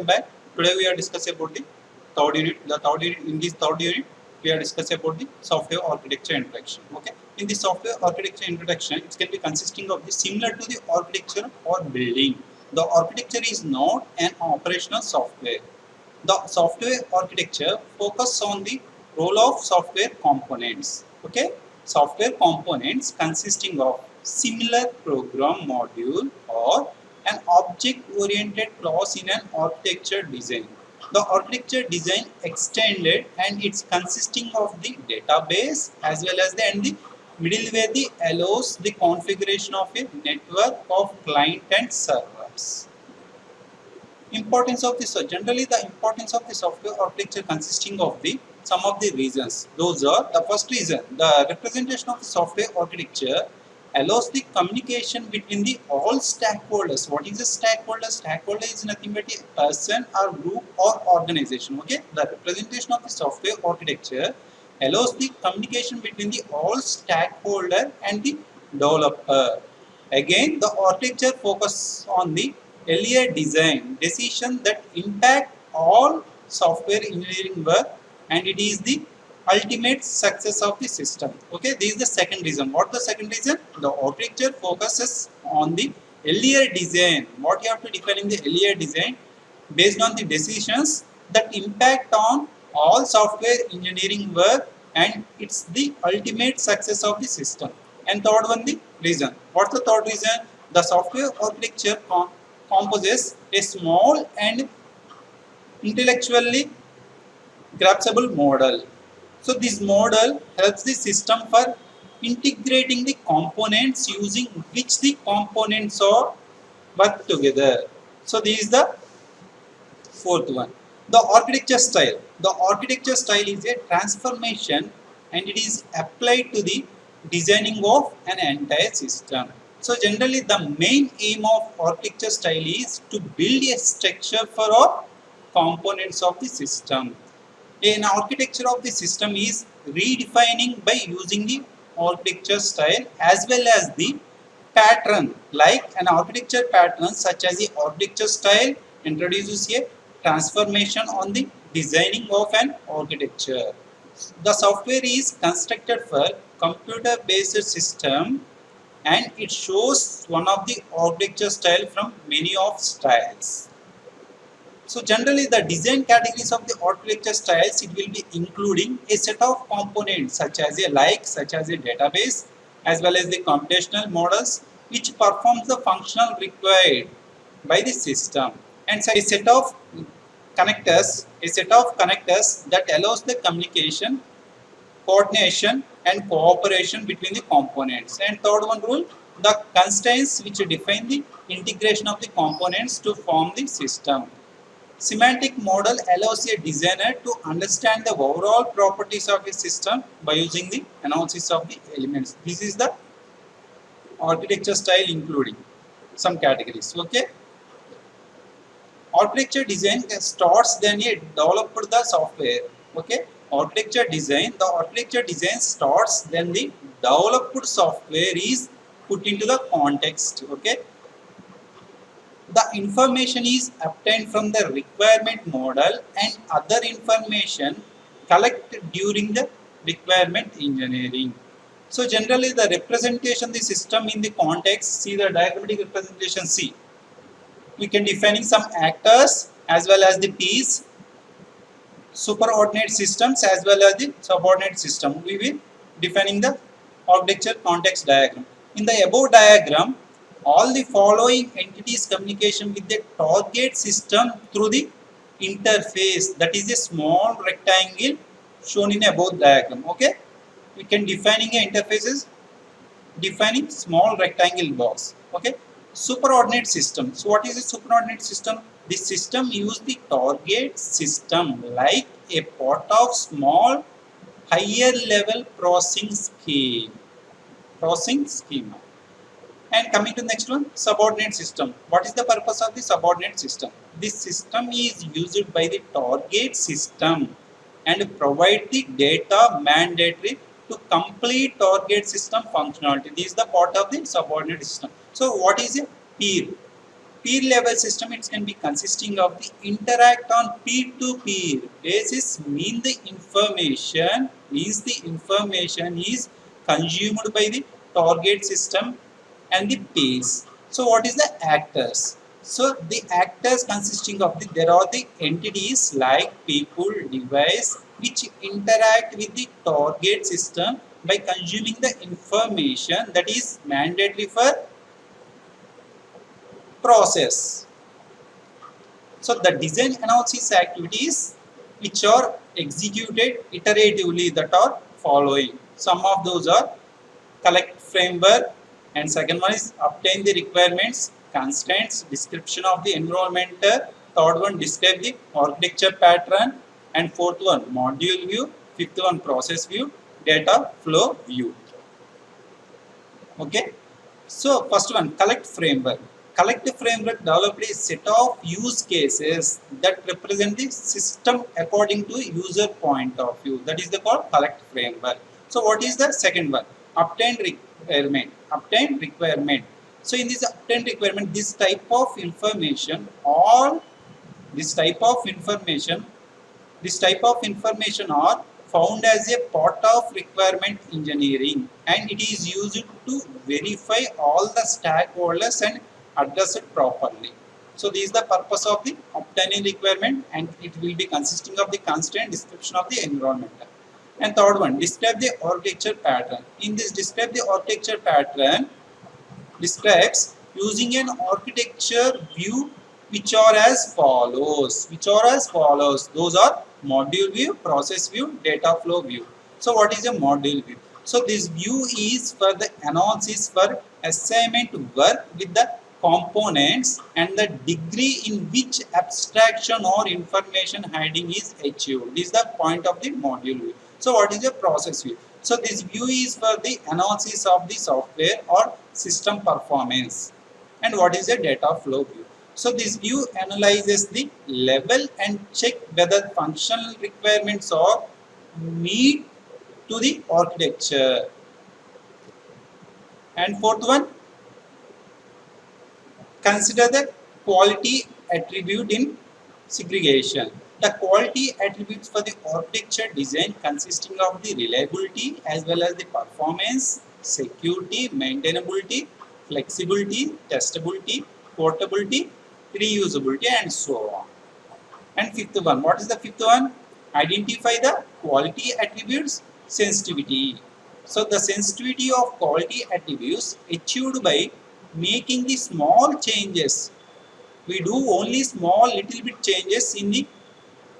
welcome back. Today we are discussing about the third unit. In this third unit, we are discussing about the software architecture introduction. Okay. In the software architecture introduction, it can be consisting of the similar to the architecture or building. The architecture is not an operational software. The software architecture focus on the role of software components. Okay. Software components consisting of similar program module or an object-oriented clause in an architecture design. The architecture design extended and it's consisting of the database as well as the middleware that allows the configuration of a network of client and servers. Importance of this, generally the importance of the software architecture consisting of the some of the reasons. Those are the first reason, the representation of the software architecture allows the communication between the all stakeholders. What is a stakeholder? Stakeholder is nothing but a person or group or organization. Okay, the representation of the software architecture allows the communication between the all stakeholder and the developer. Again, the architecture focus on the earlier design decision that impact all software engineering work, and it is the ultimate success of the system. Okay, this is the second reason. What the second reason? The architecture focuses on the earlier design. What you have to define in the earlier design based on the decisions that impact on all software engineering work, and it's the ultimate success of the system. And third one, the reason. What's the third reason? The software architecture composes a small and intellectually graspable model. So this model helps the system for integrating the components using which the components are work together. So this is the fourth one. The architecture style. The architecture style is a transformation and it is applied to the designing of an entire system. So generally the main aim of architecture style is to build a structure for all components of the system. An architecture of the system is redefining by using the architecture style as well as the pattern, like an architecture pattern such as the architecture style introduces a transformation on the designing of an architecture. The software is constructed for computer based system and it shows one of the architecture style from many of styles. So generally the design categories of the architecture styles, it will be including a set of components such as a database as well as the computational models which performs the functional required by the system, and a set of connectors that allows the communication, coordination and cooperation between the components. And third one rule, the constraints which define the integration of the components to form the system. Semantic model allows a designer to understand the overall properties of a system by using the analysis of the elements. This is the architecture style including some categories. Okay. Architecture design starts then a developed the software. Okay. The architecture design starts then the developed software is put into the context. Okay. The information is obtained from the requirement model and other information collected during the requirement engineering. So generally the representation the system in the context, see the diagrammatic representation C. We can defining some actors as well as the P's, superordinate systems as well as the subordinate system. We will defining the architecture context diagram. In the above diagram, all the following entities communication with the target system through the interface, that is a small rectangle shown in above diagram. Okay, we can defining a interfaces, defining small rectangle box. Okay, superordinate system. So what is a superordinate system? This system use the target system like a part of small higher level processing schema. And coming to the next one, subordinate system. What is the purpose of the subordinate system? This system is used by the target system and provide the data mandatory to complete target system functionality. This is the part of the subordinate system. So what is a peer? peer level system, it can be consisting of the interact on peer-to-peer basis, means the information is consumed by the target system and the peers. So what is the actors? So the actors consisting of there are the entities like people, device, which interact with the target system by consuming the information that is mandatory for process. So the design analysis activities which are executed iteratively that are following. Some of those are collect framework, and second one is obtain the requirements, constraints, description of the environment, third one describe the architecture pattern, and fourth one module view, fifth one process view, data flow view. Okay. So first one, collect framework. Collect framework developed a set of use cases that represent the system according to user point of view. That is the called collect framework. So what is the second one? Obtain requirement. Obtain requirement. So in this obtain requirement, this type of information, this type of information are found as a part of requirement engineering, and it is used to verify all the stakeholders and address it properly. So this is the purpose of the obtaining requirement, and it will be consisting of the constraint, description of the environment. And third one, describe the architecture pattern. In this describe the architecture pattern describes using an architecture view which are as follows. Those are module view, process view, data flow view. So what is a module view? So this view is for the analysis for assignment work with the components and the degree in which abstraction or information hiding is achieved. This is the point of the module view. So what is a process view? So this view is for the analysis of the software or system performance. And what is a data flow view? So this view analyzes the level and check whether functional requirements are meet to the architecture. And fourth one, consider the quality attribute in segregation. The quality attributes for the architecture design consisting of the reliability as well as the performance, security, maintainability, flexibility, testability, portability, reusability, and so on. And fifth one, what is the fifth one? Identify the quality attributes, sensitivity. So the sensitivity of quality attributes achieved by making the small changes. We do only small little bit changes in the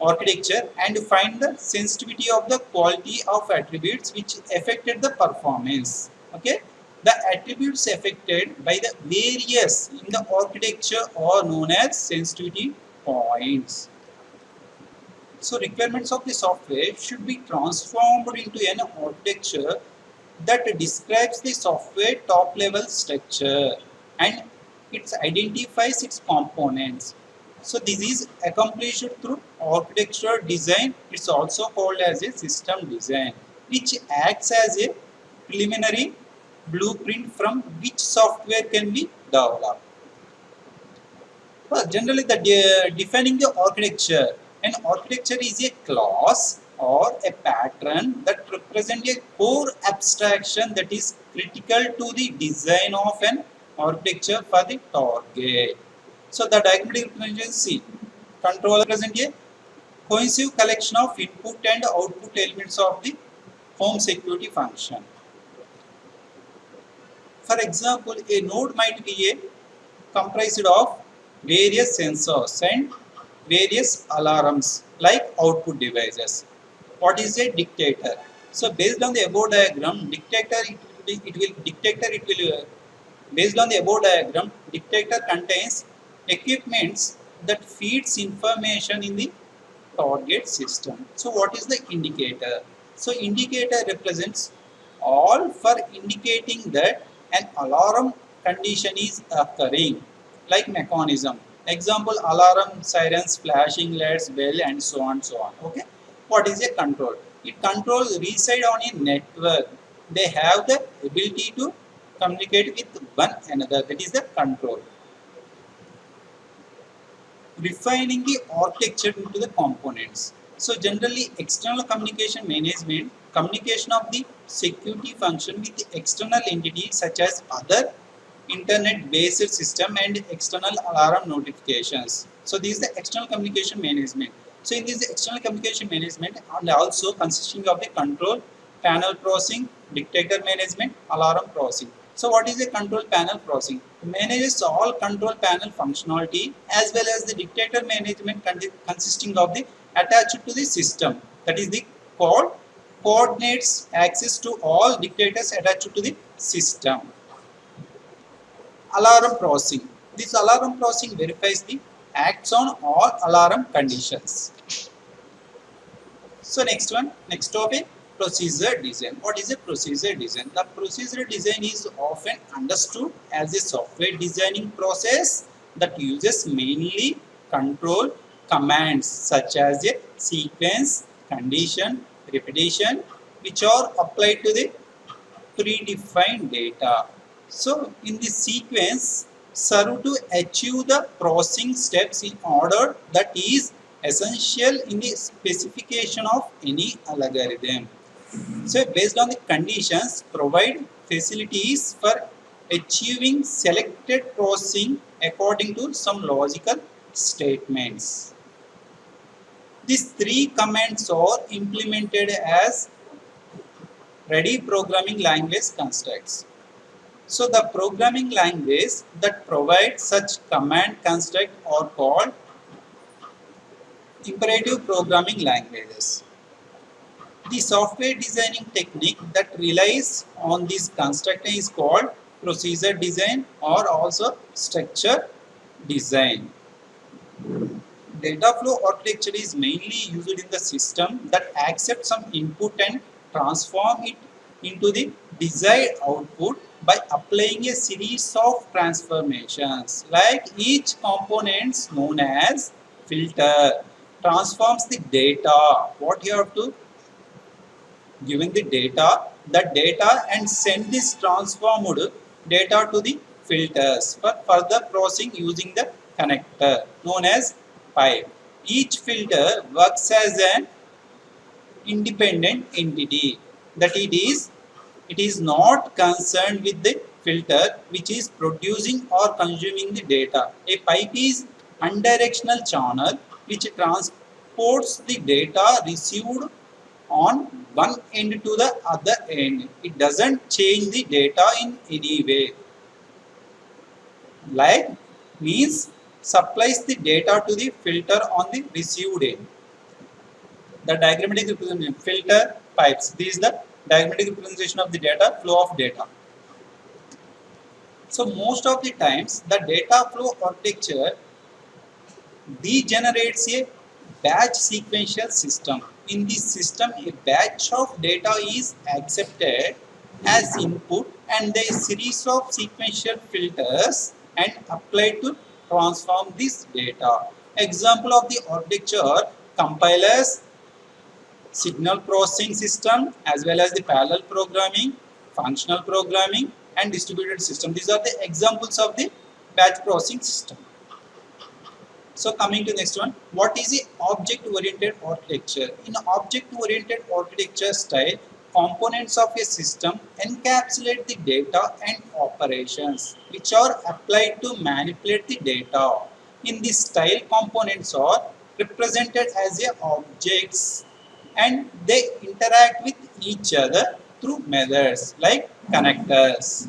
architecture and find the sensitivity of the quality of attributes which affected the performance. Okay, the attributes affected by the various in the architecture are known as sensitivity points. So requirements of the software should be transformed into an architecture that describes the software top level structure and it identifies its components. So this is accomplished through architectural design. It's also called as a system design, which acts as a preliminary blueprint from which software can be developed. Well, generally, defining the architecture. An architecture is a class or a pattern that represents a core abstraction that is critical to the design of an architecture for the target. So the diagrammatic representation controller represents a cohesive collection of input and output elements of the home security function. For example, a node might be comprised of various sensors and various alarms like output devices. What is a dictator? So based on the above diagram, based on the above diagram, dictator contains equipments that feeds information in the target system. So what is the indicator? So indicator represents all for indicating that an alarm condition is occurring, like mechanism. Example, alarm, sirens, flashing lights, bell, and so on, so on. Okay. What is a control? It controls reside on a network. They have the ability to communicate with one another. That is the control. refining the architecture into the components. So generally external communication management, communication of the security function with the external entities such as other internet based system and external alarm notifications. So this is the external communication management. So in this external communication management and also consisting of the control panel processing, dictator management, alarm processing. So what is a control panel processing? Manages all control panel functionality as well as the dictator management consisting of the attached to the system. That is the code coordinates access to all dictators attached to the system. Alarm processing. This alarm processing verifies the acts on all alarm conditions. So next topic, procedure design. What is a procedure design? The procedure design is often understood as a software designing process that uses mainly control commands such as a sequence, condition, repetition, which are applied to the predefined data. So in this sequence, serve to achieve the processing steps in order that is essential in the specification of any algorithm. So based on the conditions, provide facilities for achieving selected processing according to some logical statements. These three commands are implemented as ready programming language constructs. So the programming language that provides such command construct are called imperative programming languages. The software designing technique that relies on this construct is called procedure design or also structure design. Data flow architecture is mainly used in the system that accepts some input and transform it into the desired output by applying a series of transformations. Like each component known as filter transforms the data. What you have to given the data and send this transformed data to the filters for further processing using the connector known as pipe. Each filter works as an independent entity, that it is not concerned with the filter which is producing or consuming the data. A pipe is unidirectional channel which transports the data received on one end to the other end. It doesn't change the data in any way. Like means supplies the data to the filter on the received end. The diagrammatic representation filter pipes. This is the diagrammatic representation of the data flow of data. So most of the times the data flow architecture degenerates a batch sequential system. In this system, a batch of data is accepted as input and a series of sequential filters and applied to transform this data. Example of the architecture: compilers, signal processing system, as well as the parallel programming, functional programming, and distributed system. These are the examples of the batch processing system. So coming to next one, what is the object-oriented architecture? In object-oriented architecture style, components of a system encapsulate the data and operations which are applied to manipulate the data. In this style, components are represented as objects and they interact with each other through methods like connectors.